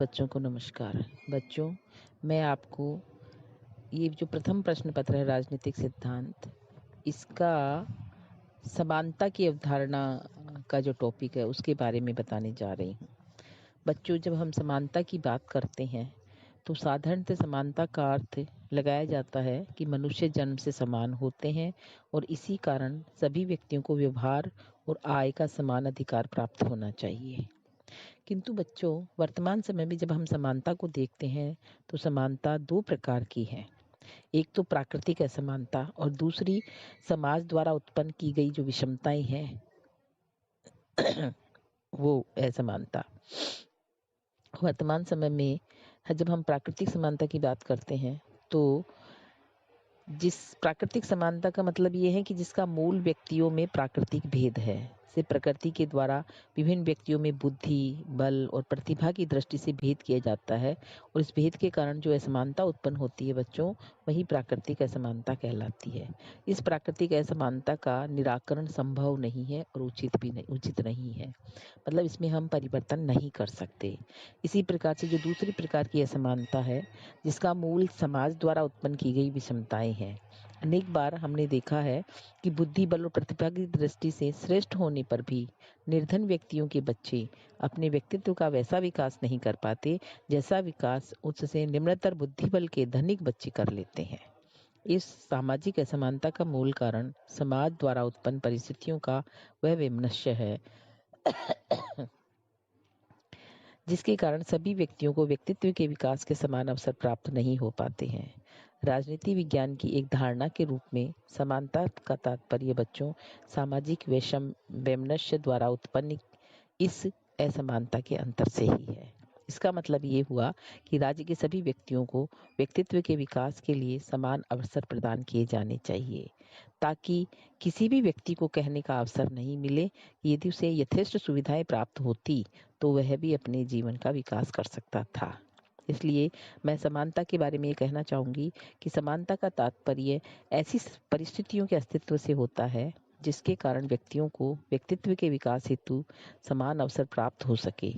बच्चों को नमस्कार। बच्चों, मैं आपको ये जो प्रथम प्रश्न पत्र है राजनीतिक सिद्धांत, इसका समानता की अवधारणा का जो टॉपिक है उसके बारे में बताने जा रही हूँ। बच्चों, जब हम समानता की बात करते हैं तो साधारणतः समानता का अर्थ लगाया जाता है कि मनुष्य जन्म से समान होते हैं और इसी कारण सभी व्यक्तियों को व्यवहार और आय का समान अधिकार प्राप्त होना चाहिए। किंतु बच्चों, वर्तमान समय में जब हम समानता को देखते हैं तो समानता दो प्रकार की है। एक तो प्राकृतिक असमानता और दूसरी समाज द्वारा उत्पन्न की गई जो विषमताएं हैं वो असमानता। वर्तमान समय में जब हम प्राकृतिक समानता की बात करते हैं तो जिस प्राकृतिक समानता का मतलब ये है कि जिसका मूल व्यक्तियों में प्राकृतिक भेद है, से प्रकृति के द्वारा विभिन्न व्यक्तियों में बुद्धि, बल और प्रतिभा की दृष्टि से भेद किया जाता है और इस भेद के कारण जो असमानता उत्पन्न होती है बच्चों, वही प्राकृतिक असमानता कहलाती है। इस प्राकृतिक असमानता का निराकरण संभव नहीं है और उचित नहीं है, मतलब इसमें हम परिवर्तन नहीं कर सकते। इसी प्रकार से जो दूसरी प्रकार की असमानता है, जिसका मूल समाज द्वारा उत्पन्न की गई विषमताएं हैं। अनेक बार हमने देखा है कि बुद्धि, बल और प्रतिभा की दृष्टि से श्रेष्ठ होने पर भी निर्धन व्यक्तियों के बच्चे अपने व्यक्तित्व का वैसा विकास नहीं कर पाते जैसा विकास उससे निम्नतर बुद्धि बल के धनिक बच्चे कर लेते हैं। इस सामाजिक असमानता का मूल कारण समाज द्वारा उत्पन्न परिस्थितियों का वह वैमनस्य है जिसके कारण सभी व्यक्तियों को व्यक्तित्व के विकास के समान अवसर प्राप्त नहीं हो पाते हैं। राजनीति विज्ञान की एक धारणा के रूप में समानता का तात्पर्य बच्चों सामाजिक वैमनस्य द्वारा उत्पन्न इस असमानता के अंतर से ही है। इसका मतलब ये हुआ कि राज्य के सभी व्यक्तियों को व्यक्तित्व के विकास के लिए समान अवसर प्रदान किए जाने चाहिए, ताकि किसी भी व्यक्ति को कहने का अवसर नहीं मिले कि यदि उसे यथेष्ट सुविधाएं प्राप्त होती तो वह भी अपने जीवन का विकास कर सकता था। इसलिए मैं समानता के बारे में ये कहना चाहूंगी कि समानता का तात्पर्य ऐसी परिस्थितियों के अस्तित्व से होता है जिसके कारण व्यक्तियों को व्यक्तित्व के विकास हेतु समान अवसर प्राप्त हो सके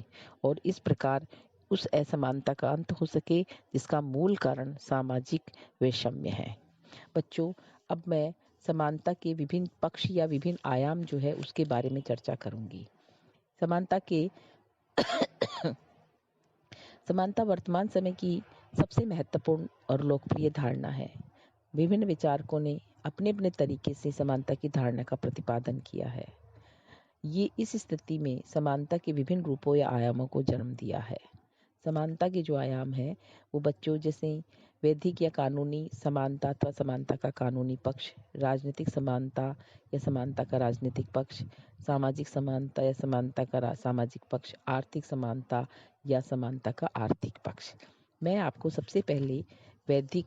और इस प्रकार उस असमानता का अंत हो सके जिसका मूल कारण सामाजिक वैषम्य है। बच्चों, अब मैं समानता के विभिन्न पक्ष या विभिन्न आयाम जो है उसके बारे में चर्चा करूंगी। समानता वर्तमान समय की सबसे महत्वपूर्ण और लोकप्रिय धारणा है। विभिन्न विचारकों ने अपने अपने तरीके से समानता की धारणा का प्रतिपादन किया है। ये इस स्थिति में समानता के विभिन्न रूपों या आयामों को जन्म दिया है। समानता के जो आयाम है वो बच्चों जैसे वैधिक या कानूनी समानता अथवा समानता का कानूनी पक्ष, राजनीतिक समानता या समानता का राजनीतिक पक्ष, सामाजिक समानता या समानता का सामाजिक पक्ष, आर्थिक समानता या समानता का आर्थिक पक्ष। मैं आपको सबसे पहले वैधिक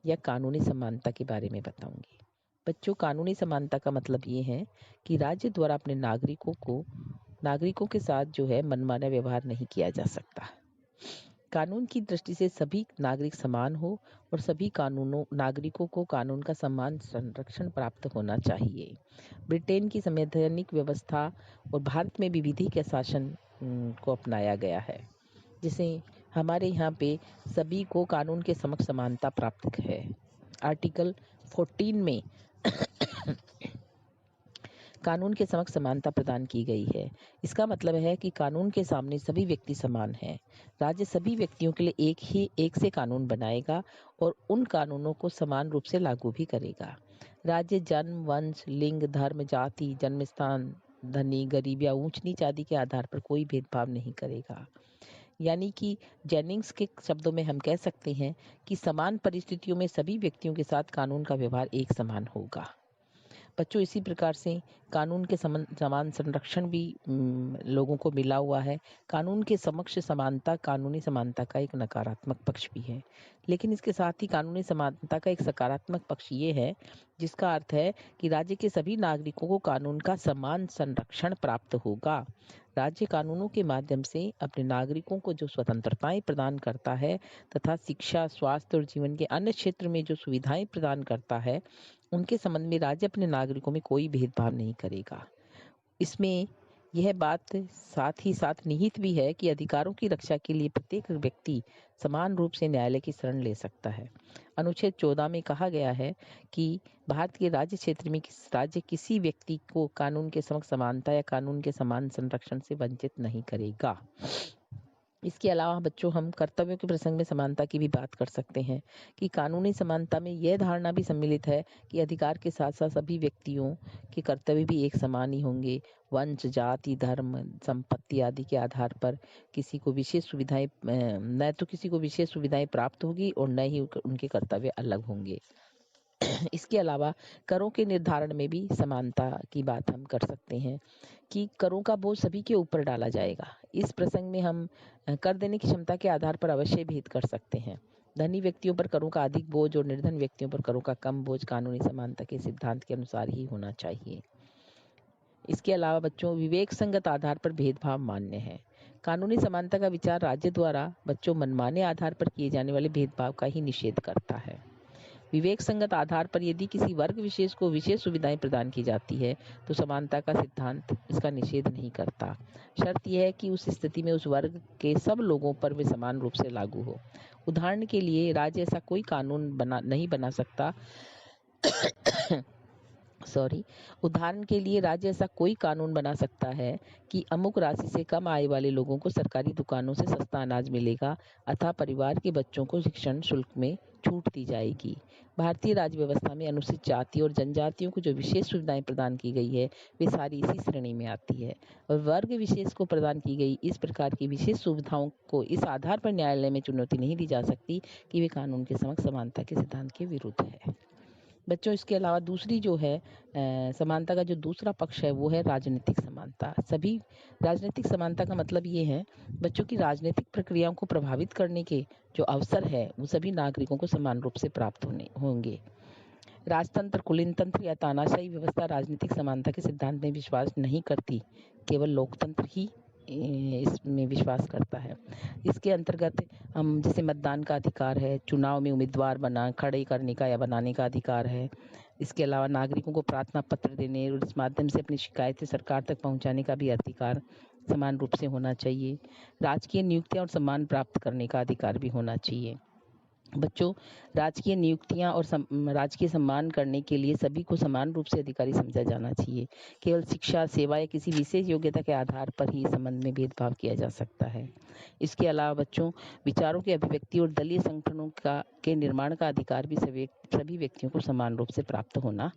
या कानूनी समानता के बारे में बताऊंगी। बच्चों, कानूनी समानता का मतलब ये है कि राज्य द्वारा अपने नागरिकों के साथ जो है मनमाना व्यवहार नहीं किया जा सकता। कानून की दृष्टि से सभी नागरिक समान हो और सभी नागरिकों को कानून का समान संरक्षण प्राप्त होना चाहिए। ब्रिटेन की संवैधानिक व्यवस्था और भारत में भी विधि के शासन को अपनाया गया है, जिसे हमारे यहाँ पे सभी को कानून के समक्ष समानता प्राप्त है। आर्टिकल 14 में कानून के समक्ष समानता प्रदान की गई है। इसका मतलब है कि कानून के सामने सभी व्यक्ति समान हैं। राज्य सभी व्यक्तियों के लिए एक से कानून बनाएगा और उन कानूनों को समान रूप से लागू भी करेगा। राज्य जन्म, वंश, लिंग, धर्म, जाति, जन्म स्थान, धनी, गरीब या ऊंच नीच आदि के आधार पर कोई भेदभाव नहीं करेगा। यानी कि जेनिंग्स के शब्दों में हम कह सकते हैं कि समान परिस्थितियों में सभी व्यक्तियों के साथ कानून का व्यवहार एक समान होगा। बच्चों, इसी प्रकार से कानून के समान संरक्षण भी लोगों को मिला हुआ है। कानून के समक्ष समानता कानूनी समानता का एक नकारात्मक पक्ष भी है, लेकिन इसके साथ ही कानूनी समानता का एक सकारात्मक पक्ष ये है जिसका अर्थ है कि राज्य के सभी नागरिकों को कानून का समान संरक्षण प्राप्त होगा। राज्य कानूनों के माध्यम से अपने नागरिकों को जो स्वतंत्रताएं प्रदान करता है तथा शिक्षा, स्वास्थ्य और जीवन के अन्य क्षेत्र में जो सुविधाएं प्रदान करता है, उनके संबंध में राज्य अपने नागरिकों में कोई भेदभाव नहीं करेगा। इसमें यह बात साथ ही साथ निहित भी है कि अधिकारों की रक्षा के लिए प्रत्येक व्यक्ति समान रूप से न्यायालय की शरण ले सकता है। अनुच्छेद 14 में कहा गया है कि भारत के राज्य क्षेत्र में राज्य किसी व्यक्ति को कानून के समक्ष समानता या कानून के समान संरक्षण से वंचित नहीं करेगा। इसके अलावा बच्चों, हम कर्तव्यों के प्रसंग में समानता की भी बात कर सकते हैं कि कानूनी समानता में यह धारणा भी सम्मिलित है कि अधिकार के साथ साथ सभी व्यक्तियों के कर्तव्य भी एक समान ही होंगे। वंश, जाति, धर्म, संपत्ति आदि के आधार पर किसी को विशेष सुविधाएं न तो किसी को विशेष सुविधाएं प्राप्त होगी और न ही उनके कर्तव्य अलग होंगे। इसके अलावा करों के निर्धारण में भी समानता की बात हम कर सकते हैं कि करों का बोझ सभी के ऊपर डाला जाएगा। इस प्रसंग में हम कर देने की क्षमता के आधार पर अवश्य भेद कर सकते हैं। धनी व्यक्तियों पर करों का अधिक बोझ और निर्धन व्यक्तियों पर करों का कम बोझ कानूनी समानता के सिद्धांत के अनुसार ही होना चाहिए। इसके अलावा बच्चों, विवेक संगत आधार पर भेदभाव मान्य है। कानूनी समानता का विचार राज्य द्वारा बच्चों मनमाने आधार पर किए जाने वाले भेदभाव का ही निषेध करता है। विवेक संगत आधार पर यदि किसी वर्ग विशेष को विशेष सुविधाएं प्रदान की जाती है तो समानता का सिद्धांत इसका निषेध नहीं करता। शर्त यह है कि उस स्थिति में उस वर्ग के सब लोगों पर वे समान रूप से लागू हो। उदाहरण के लिए, राज्य ऐसा कोई कानून नहीं बना सकता उदाहरण के लिए राज्य ऐसा कोई कानून बना सकता है कि अमुक राशि से कम आय वाले लोगों को सरकारी दुकानों से सस्ता अनाज मिलेगा अथवा परिवार के बच्चों को शिक्षण शुल्क में छूट दी जाएगी। भारतीय राज्य व्यवस्था में अनुसूचित जाति और जनजातियों को जो विशेष सुविधाएं प्रदान की गई है वे सारी इसी श्रेणी में आती है और वर्ग विशेष को प्रदान की गई इस प्रकार की विशेष सुविधाओं को इस आधार पर न्यायालय में चुनौती नहीं दी जा सकती कि वे कानून के समक्ष समानता के सिद्धांत के विरुद्ध है। बच्चों, इसके अलावा दूसरी जो है समानता का जो दूसरा पक्ष है वो है राजनीतिक समानता। सभी राजनीतिक समानता का मतलब ये है बच्चों की राजनीतिक प्रक्रियाओं को प्रभावित करने के जो अवसर है वो सभी नागरिकों को समान रूप से प्राप्त होंगे। राजतंत्र, कुलीनतंत्र या तानाशाही व्यवस्था राजनीतिक समानता के सिद्धांत में विश्वास नहीं करती, केवल लोकतंत्र ही इसमें विश्वास करता है। इसके अंतर्गत हम जैसे मतदान का अधिकार है, चुनाव में उम्मीदवार खड़े करने का या बनाने का अधिकार है। इसके अलावा नागरिकों को प्रार्थना पत्र देने और इस माध्यम से अपनी शिकायतें सरकार तक पहुंचाने का भी अधिकार समान रूप से होना चाहिए। राजकीय नियुक्तियां और सम्मान प्राप्त करने का अधिकार भी होना चाहिए। बच्चों, राजकीय नियुक्तियां और राजकीय सम्मान करने के लिए सभी को समान रूप से अधिकारी समझा जाना चाहिए। केवल शिक्षा, सेवा या किसी विशेष योग्यता के आधार पर ही संबंध में भेदभाव किया जा सकता है। इसके अलावा बच्चों, विचारों की अभिव्यक्ति और दलीय संगठनों के निर्माण का अधिकार भी सभी व्यक्तियों को समान रूप से प्राप्त होना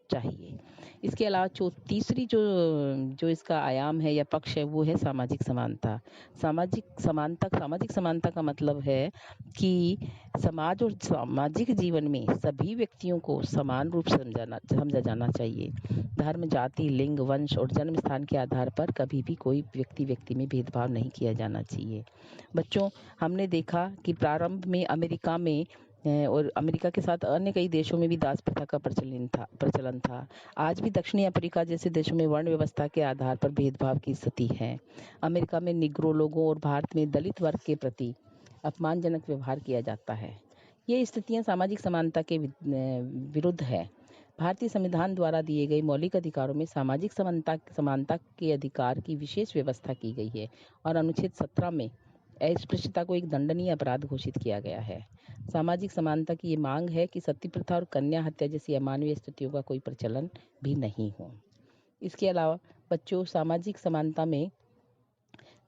चाहिए। इसके अलावा तीसरी जो इसका आयाम है या पक्ष है वो है सामाजिक समानता। सामाजिक समानता का मतलब है कि समाज और सामाजिक जीवन में सभी व्यक्तियों को समान रूप से समझा जाना चाहिए। धर्म, जाति, लिंग, वंश और जन्म स्थान के आधार पर कभी भी कोई व्यक्ति में भेदभाव नहीं किया जाना चाहिए। बच्चों, हमने देखा कि प्रारंभ में अमेरिका में और अमेरिका के साथ अन्य कई देशों में भी दास प्रथा का प्रचलन था। आज भी दक्षिणी अफ्रीका जैसे देशों में वर्ण व्यवस्था के आधार पर भेदभाव की स्थिति है। अमेरिका में निग्रो लोगों और भारत में दलित वर्ग के प्रति अपमानजनक व्यवहार किया जाता है। ये स्थितियां सामाजिक समानता के विरुद्ध है। भारतीय संविधान द्वारा दिए गए मौलिक अधिकारों में सामाजिक समानता के अधिकार की विशेष व्यवस्था की गई है और अनुच्छेद 17 में अस्पृश्यता को एक दंडनीय अपराध घोषित किया गया है। सामाजिक समानता की ये मांग है कि सती प्रथा और कन्या हत्या जैसी अमानवीय स्थितियों का कोई प्रचलन भी नहीं हो। इसके अलावा बच्चों, सामाजिक समानता में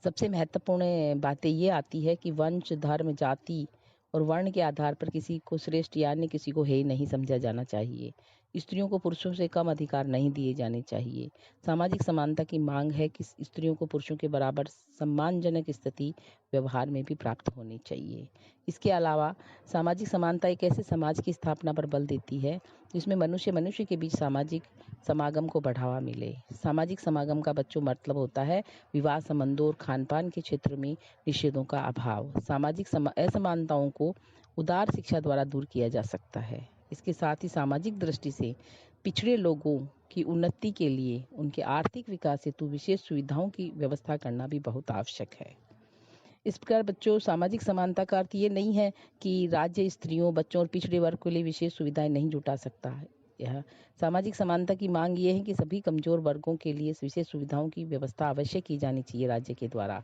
सबसे महत्वपूर्ण बातें ये आती है कि वंश, धर्म, जाति और वर्ण के आधार पर किसी को श्रेष्ठ या अन्य किसी को हेय नहीं समझा जाना चाहिए। स्त्रियों को पुरुषों से कम अधिकार नहीं दिए जाने चाहिए। सामाजिक समानता की मांग है कि स्त्रियों को पुरुषों के बराबर सम्मानजनक स्थिति व्यवहार में भी प्राप्त होनी चाहिए। इसके अलावा सामाजिक समानता एक ऐसे समाज की स्थापना पर बल देती है जिसमें मनुष्य के बीच सामाजिक समागम को बढ़ावा मिले। सामाजिक समागम का बच्चों मतलब होता है विवाह संबंधों और खान-पान के क्षेत्र में निषेधों का अभाव। सामाजिक असमानताओं को उदार शिक्षा द्वारा दूर किया जा सकता है। इसके साथ ही सामाजिक दृष्टि से पिछड़े लोगों की उन्नति के लिए उनके आर्थिक विकास हेतु विशेष सुविधाओं की व्यवस्था करना भी बहुत आवश्यक है। इस प्रकार बच्चों, सामाजिक समानता का अर्थ ये नहीं है कि राज्य स्त्रियों, बच्चों और पिछड़े वर्ग के लिए विशेष सुविधाएं नहीं जुटा सकता है। यह सामाजिक समानता की मांग ये है कि सभी कमजोर वर्गों के लिए विशेष सुविधाओं की व्यवस्था अवश्य की जानी चाहिए राज्य के द्वारा।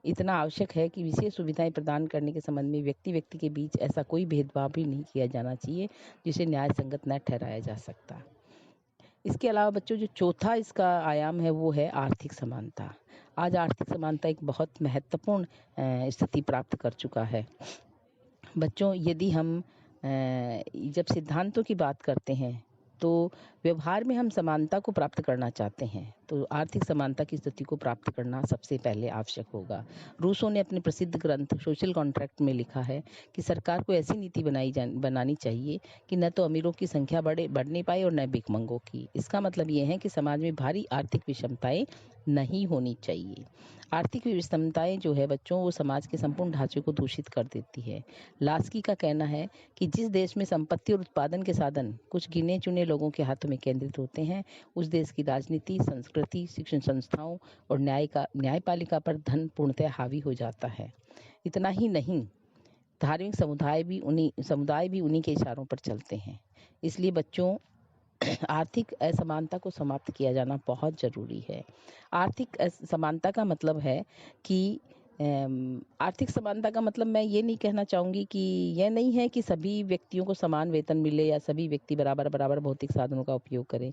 इतना आवश्यक है कि विशेष सुविधाएं प्रदान करने के संबंध में व्यक्ति व्यक्ति के बीच ऐसा कोई भेदभाव भी नहीं किया जाना चाहिए जिसे न्याय संगत न ठहराया जा सकता। इसके अलावा बच्चों, जो चौथा इसका आयाम है वो है आर्थिक समानता। आज आर्थिक समानता एक बहुत महत्वपूर्ण स्थिति प्राप्त कर चुका है। बच्चों, यदि हम जब सिद्धांतों की बात करते हैं तो व्यवहार में हम समानता को प्राप्त करना चाहते हैं तो आर्थिक समानता की स्थिति को प्राप्त करना सबसे पहले आवश्यक होगा। रूसो ने अपने प्रसिद्ध ग्रंथ सोशल कॉन्ट्रैक्ट में लिखा है कि सरकार को ऐसी नीति बनानी चाहिए कि न तो अमीरों की संख्या बढ़ने पाए और न भिखमंगों की। इसका मतलब ये है कि समाज में भारी आर्थिक विषमताएं नहीं होनी चाहिए। आर्थिक विषमताएं जो है बच्चों, वो समाज के संपूर्ण ढांचे को दूषित कर देती है। लास्की का कहना है कि जिस देश में संपत्ति और उत्पादन के साधन कुछ गिने चुने लोगों के हाथों में केंद्रित होते हैं, उस देश की राजनीति, संस्कृति, शिक्षण संस्थाओं और न्यायपालिका पर धन पूर्णतः हावी हो जाता है। इतना ही नहीं, धार्मिक समुदाय भी उन्हीं के इशारों पर चलते हैं। इसलिए बच्चों, आर्थिक असमानता को समाप्त किया जाना बहुत जरूरी है। आर्थिक समानता का मतलब है कि आर्थिक समानता का मतलब मैं ये नहीं कहना चाहूँगी कि यह नहीं है कि सभी व्यक्तियों को समान वेतन मिले या सभी व्यक्ति बराबर भौतिक साधनों का उपयोग करें।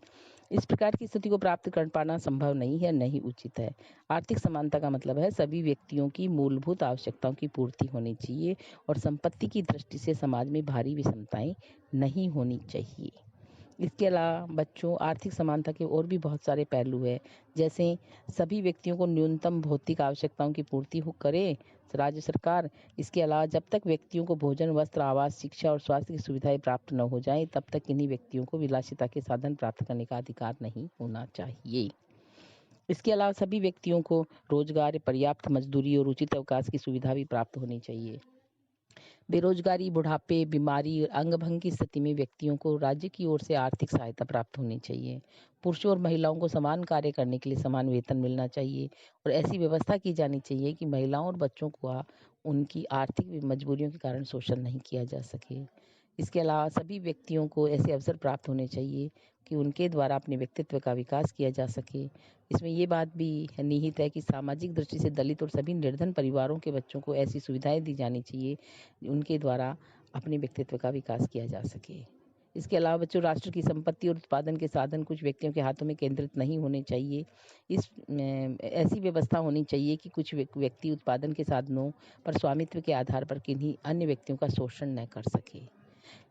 इस प्रकार की स्थिति को प्राप्त कर पाना संभव नहीं है, नहीं उचित है। आर्थिक समानता का मतलब है सभी व्यक्तियों की मूलभूत आवश्यकताओं की पूर्ति होनी चाहिए और संपत्ति की दृष्टि से समाज में भारी विषमताएं नहीं होनी चाहिए। इसके अलावा बच्चों, आर्थिक समानता के और भी बहुत सारे पहलू हैं, जैसे सभी व्यक्तियों को न्यूनतम भौतिक आवश्यकताओं की पूर्ति करे राज्य सरकार। इसके अलावा जब तक व्यक्तियों को भोजन, वस्त्र, आवास, शिक्षा और स्वास्थ्य की सुविधाएं प्राप्त न हो जाएं, तब तक इन्हीं व्यक्तियों को विलासिता के साधन प्राप्त करने का अधिकार नहीं होना चाहिए। इसके अलावा सभी व्यक्तियों को रोजगार, पर्याप्त मजदूरी और उचित अवकाश की सुविधा भी प्राप्त होनी चाहिए। बेरोजगारी, बुढ़ापे, बीमारी और अंगभंग की स्थिति में व्यक्तियों को राज्य की ओर से आर्थिक सहायता प्राप्त होनी चाहिए। पुरुषों और महिलाओं को समान कार्य करने के लिए समान वेतन मिलना चाहिए और ऐसी व्यवस्था की जानी चाहिए कि महिलाओं और बच्चों को उनकी आर्थिक मजबूरियों के कारण शोषण नहीं किया जा सके। इसके अलावा सभी व्यक्तियों को ऐसे अवसर प्राप्त होने चाहिए कि उनके द्वारा अपने व्यक्तित्व का विकास किया जा सके। इसमें ये बात भी निहित है कि सामाजिक दृष्टि से दलित और सभी निर्धन परिवारों के बच्चों को ऐसी सुविधाएं दी जानी चाहिए उनके द्वारा अपने व्यक्तित्व का विकास किया जा सके। इसके अलावा बच्चों, राष्ट्र की संपत्ति और उत्पादन के साधन कुछ व्यक्तियों के हाथों में केंद्रित नहीं होने चाहिए। ऐसी व्यवस्था होनी चाहिए कि कुछ व्यक्ति उत्पादन के साधनों पर स्वामित्व के आधार पर किन्हीं अन्य व्यक्तियों का शोषण न कर सके।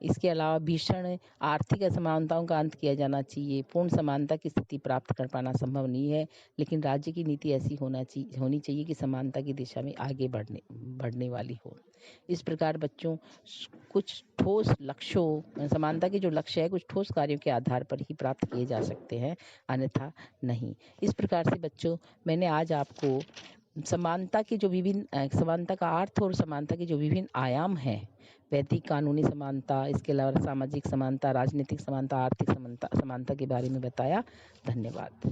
इसके अलावा भीषण आर्थिक असमानताओं का अंत किया जाना चाहिए। पूर्ण समानता की स्थिति प्राप्त कर पाना संभव नहीं है, लेकिन राज्य की नीति ऐसी होनी चाहिए कि समानता की दिशा में आगे बढ़ने वाली हो। इस प्रकार बच्चों, कुछ ठोस लक्ष्यों, समानता के जो लक्ष्य है कुछ ठोस कार्यों के आधार पर ही प्राप्त किए जा सकते हैं, अन्यथा नहीं। इस प्रकार से बच्चों, मैंने आज आपको समानता का अर्थ और समानता के जो विभिन्न आयाम हैं, वैदिक कानूनी समानता, इसके अलावा सामाजिक समानता, राजनीतिक समानता, आर्थिक समानता के बारे में बताया। धन्यवाद।